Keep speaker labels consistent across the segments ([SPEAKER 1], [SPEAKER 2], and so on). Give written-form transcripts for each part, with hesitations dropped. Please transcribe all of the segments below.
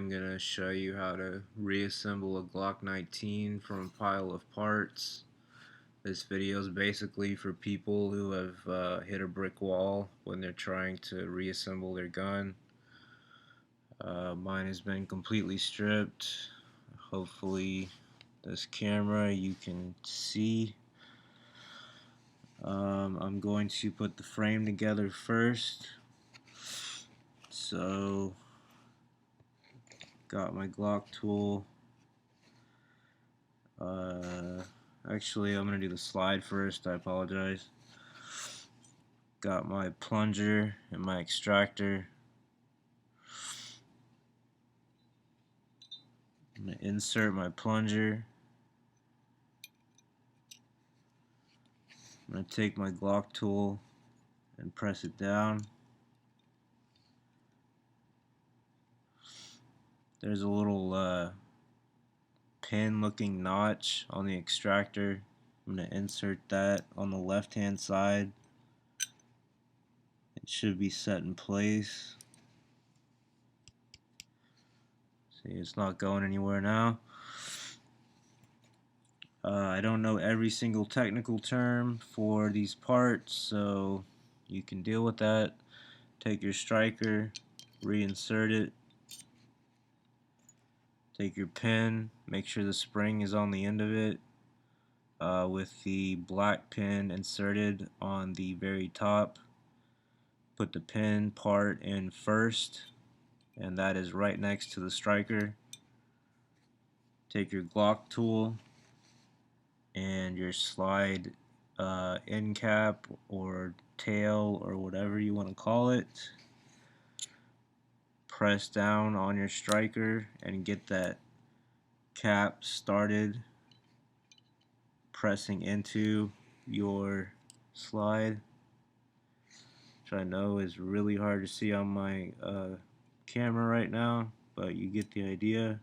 [SPEAKER 1] I'm going to show you how to reassemble a Glock 19 from a pile of parts. This video is basically for people who have hit a brick wall when they're trying to reassemble their gun. Mine has been completely stripped. Hopefully this camera you can see. I'm going to put the frame together first. So got my Glock tool. Actually, I'm gonna do the slide first. I apologize. Got my plunger and my extractor. I'm gonna insert my plunger. I'm gonna take my Glock tool and press it down. There's a little pin looking notch on the extractor. I'm going to insert that on the left hand side. It should be set in place. See, it's not going anywhere now. I don't know every single technical term for these parts, so you can deal with that. Take your striker, reinsert it. Take your pin, make sure the spring is on the end of it, with the black pin inserted on the very top. Put the pin part in first, and that is right next to the striker. Take your Glock tool and your slide end cap or tail or whatever you want to call it. Press down on your striker and get that cap started pressing into your slide, which I know is really hard to see on my camera right now, but you get the idea.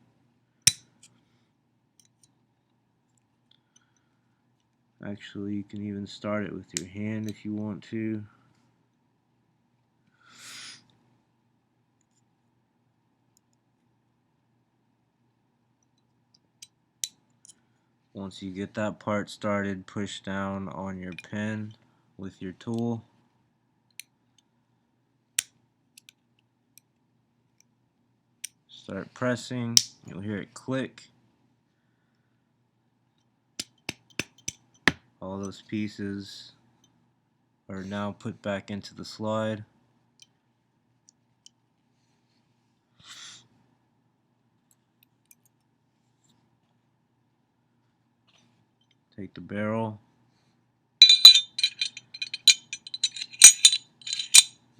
[SPEAKER 1] Actually, you can even start it with your hand if you want to. Once you get that part started, push down on your pin with your tool. Start pressing. You'll hear it click. All those pieces are now put back into the slide. Take the barrel,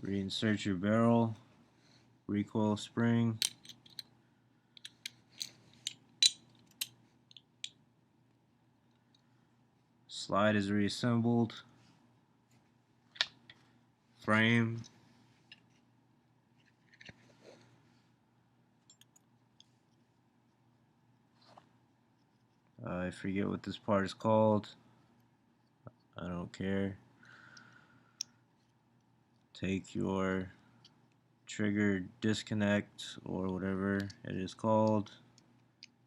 [SPEAKER 1] reinsert your barrel, recoil spring, slide is reassembled, frame, I forget what this part is called. I don't care. Take your trigger disconnect or whatever it is called,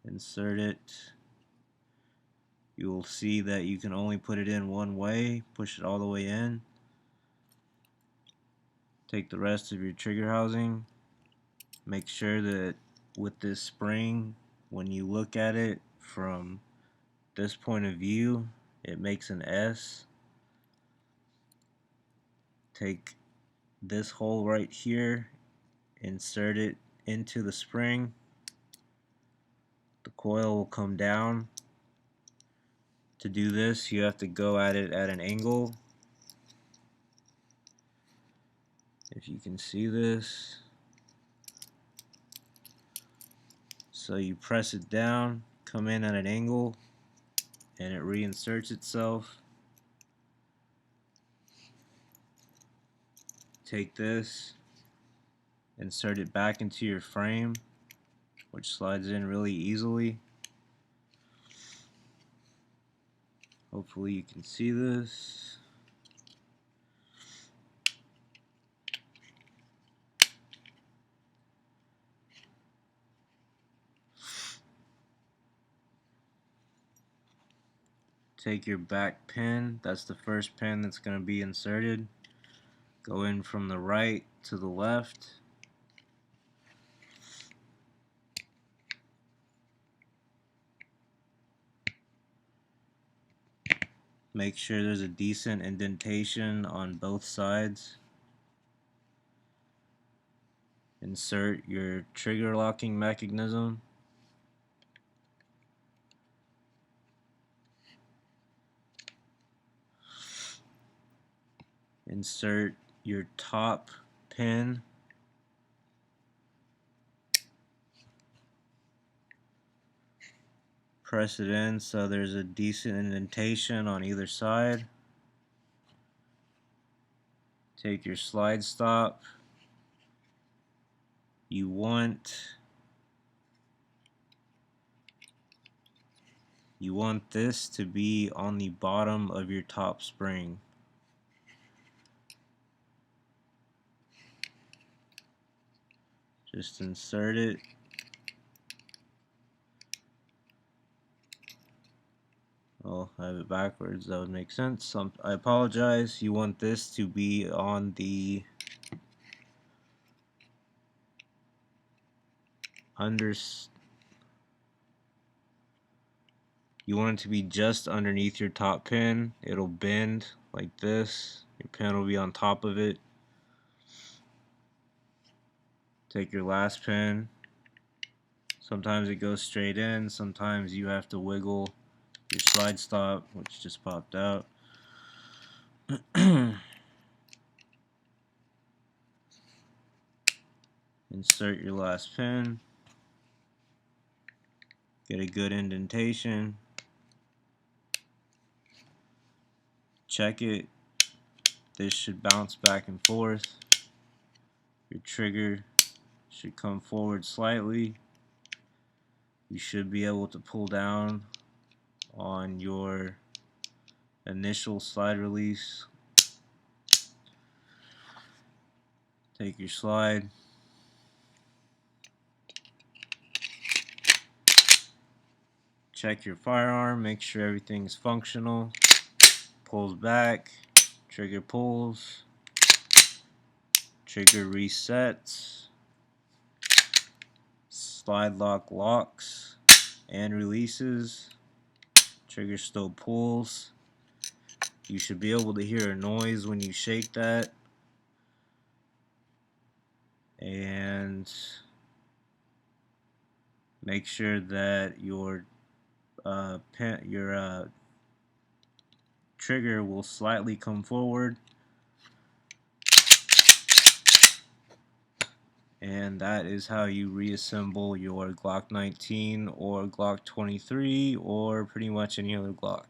[SPEAKER 1] insert it. You will see that you can only put it in one way. Push it all the way in. Take the rest of your trigger housing. Make sure that with this spring, when you look at it from this point of view, it makes an S. Take this hole right here, insert it into the spring. The coil will come down. To do this, you have to go at it at an angle. If you can see this. So you press it down, come in at an angle, and it reinserts itself. Take this, insert it back into your frame, which slides in really easily. Hopefully you can see this. take your back pin, that's the first pin that's going to be inserted, go in from the right to the left, make sure there's a decent indentation on both sides, insert your trigger locking mechanism, insert your top pin, press it in so there's a decent indentation on either side. Take your slide stop. You want this to be on the bottom of your top spring. Just insert it. Oh, I have it backwards. That would make sense. I apologize. You want this to be on the you want it to be just underneath your top pin. It'll bend like this. Your pin will be on top of it. Take your last pin. Sometimes it goes straight in. Sometimes you have to wiggle your slide stop, which just popped out. Insert your last pin. Get a good indentation. Check it. This should bounce back and forth. Your trigger should come forward slightly. You should be able to pull down on your initial slide release. Take your slide. Check your firearm, make sure everything is functional. Pulls back, trigger pulls, trigger resets, slide lock locks and releases, trigger still pulls. You should be able to hear a noise when you shake that, and make sure that your trigger will slightly come forward, and that is how you reassemble your Glock 19 or Glock 23 or pretty much any other Glock.